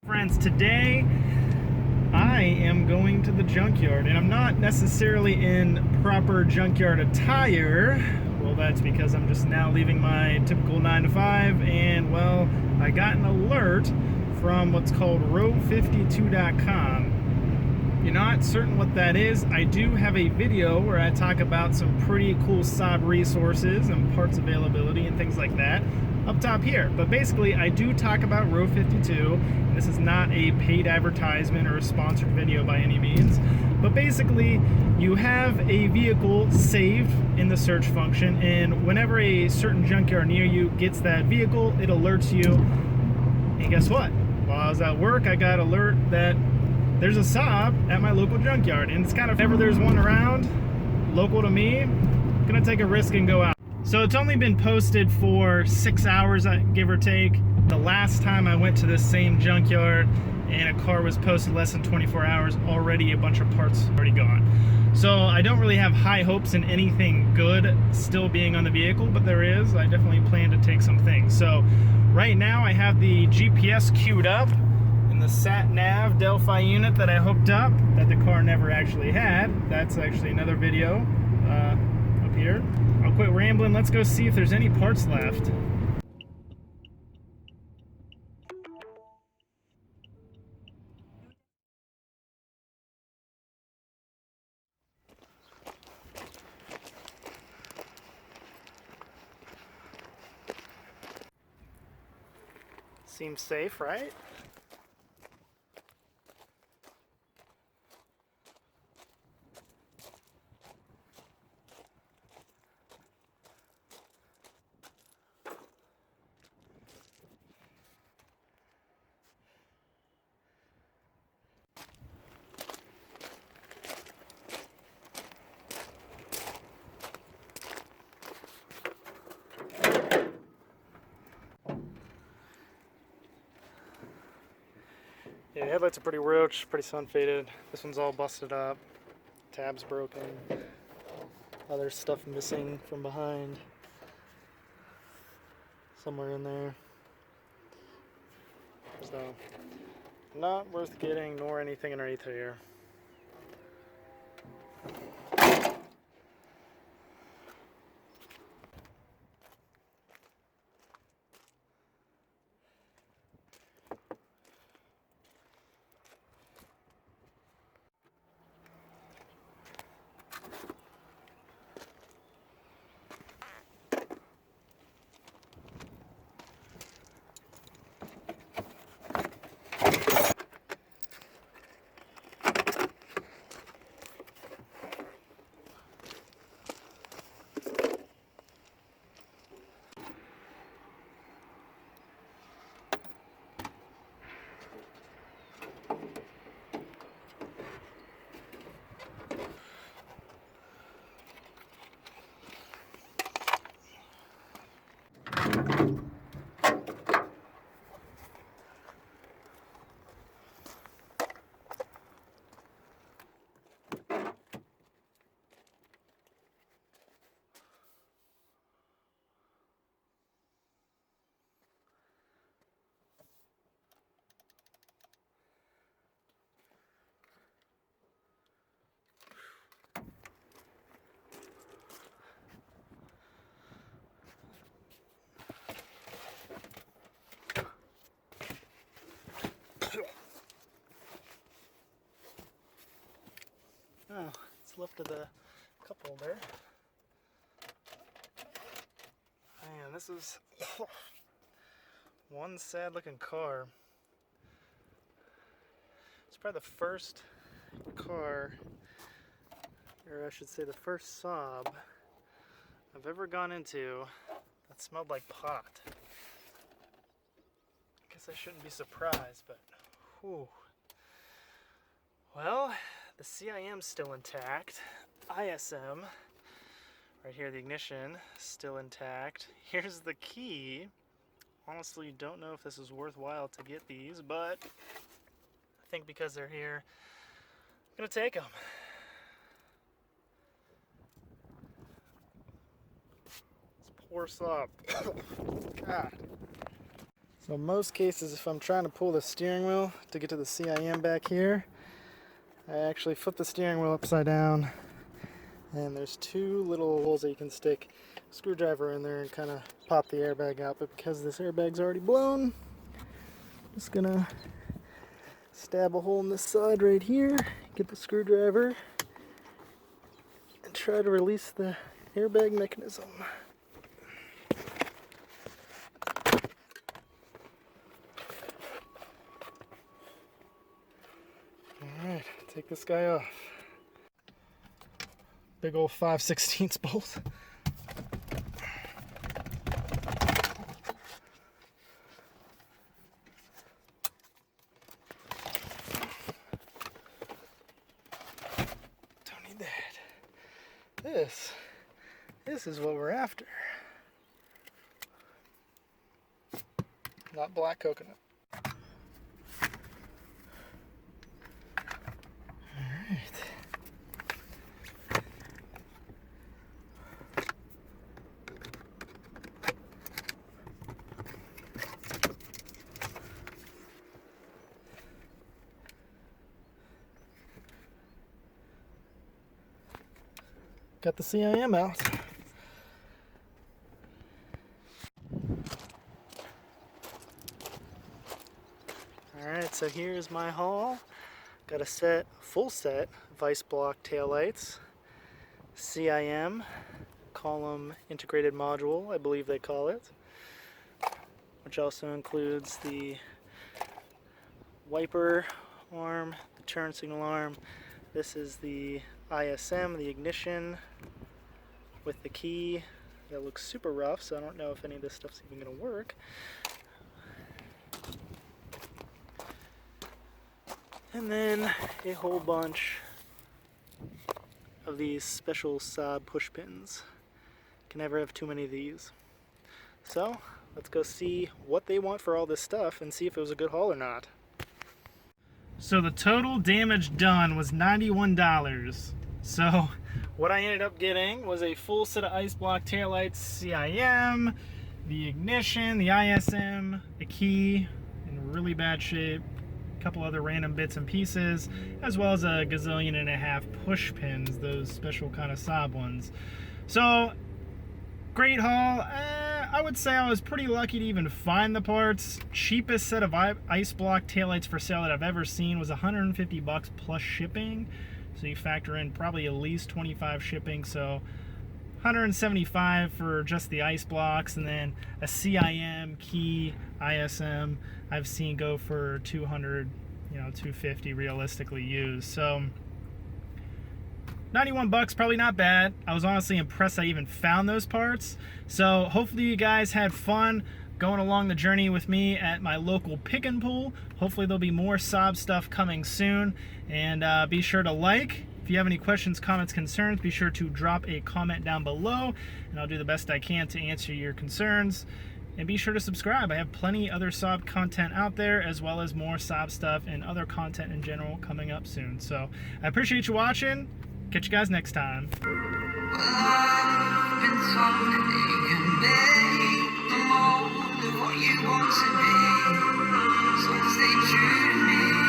Friends, today I am going to the junkyard, and I'm not necessarily in proper junkyard attire. Well, that's because I'm just now leaving my typical 9 to 5, and well, I got an alert from what's called row52.com. You're not certain what that is. I do have a video where I talk about some pretty cool Saab resources and parts availability and things like that up top here. But basically, I do talk about Row 52. And this is not a paid advertisement or a sponsored video by any means. But basically, you have a vehicle saved in the search function, and whenever a certain junkyard near you gets that vehicle, it alerts you. And guess what? While I was at work, I got alert that there's a Saab at my local junkyard, and it's kind of, whenever there's one around local to me, I'm gonna take a risk and go out. So it's only been posted for 6 hours, give or take. The last time I went to this same junkyard and a car was posted less than 24 hours, already a bunch of parts already gone. So I don't really have high hopes in anything good still being on the vehicle, but there is. I definitely plan to take some things. So right now I have the GPS queued up in the sat-nav Delphi unit that I hooked up that the car never actually had. That's actually another video up here. I'll quit rambling. Let's go see if there's any parts left. Seems safe, right? Yeah, headlights are pretty roach, pretty sun faded. This one's all busted up. Tabs broken. Other stuff missing from behind. Somewhere in there. So, not worth getting, nor anything underneath here. Oh, it's lifted a couple there. Man, this is one sad looking car. It's probably the first car, or I should say the first Saab I've ever gone into that smelled like pot. I guess I shouldn't be surprised, but whew. Well, the CIM's still intact. ISM, right here, the ignition, still intact. Here's the key. Honestly, don't know if this is worthwhile to get these, but I think because they're here, I'm gonna take them. Let's pour some. God. So in most cases, if I'm trying to pull the steering wheel to get to the CIM back here, I actually flip the steering wheel upside down, and there's two little holes that you can stick a screwdriver in there and kind of pop the airbag out. But because this airbag's already blown, I'm just gonna stab a hole in this side right here, get the screwdriver, and try to release the airbag mechanism. Alright, take this guy off. Big old 5/16 bolt. Don't need that. This is what we're after. Not black coconut. Got the CIM out. Alright, so here's my haul. Got a full set of ice block taillights, CIM, column integrated module, I believe they call it, which also includes the wiper arm, the turn signal arm. This is the ISM, the ignition with the key. That looks super rough, so I don't know if any of this stuff's even going to work. And then a whole bunch of these special Saab push pins. Can never have too many of these. So let's go see what they want for all this stuff and see if it was a good haul or not. So the total damage done was $91. So what I ended up getting was a full set of ice block taillights, CIM, the ignition, the ISM, the key in really bad shape, a couple other random bits and pieces, as well as a gazillion and a half push pins, those special kind of Saab ones. So great haul. I would say I was pretty lucky to even find the parts. Cheapest set of ice block taillights for sale that I've ever seen was $150 plus shipping. So you factor in probably at least 25 shipping, so $175 for just the ice blocks, and then a CIM key ISM I've seen go for $200, $250 realistically used. So $91, probably not bad. I was honestly impressed I even found those parts. So hopefully you guys had fun going along the journey with me at my local pick and pull. Hopefully there'll be more Saab stuff coming soon. And be sure to like. If you have any questions, comments, concerns, be sure to drop a comment down below, and I'll do the best I can to answer your concerns. And be sure to subscribe. I have plenty other Saab content out there, as well as more Saab stuff and other content in general coming up soon. So I appreciate you watching. Catch you guys next time. Well, I've been told that they can be the mold of what you want to be, so stay true to me.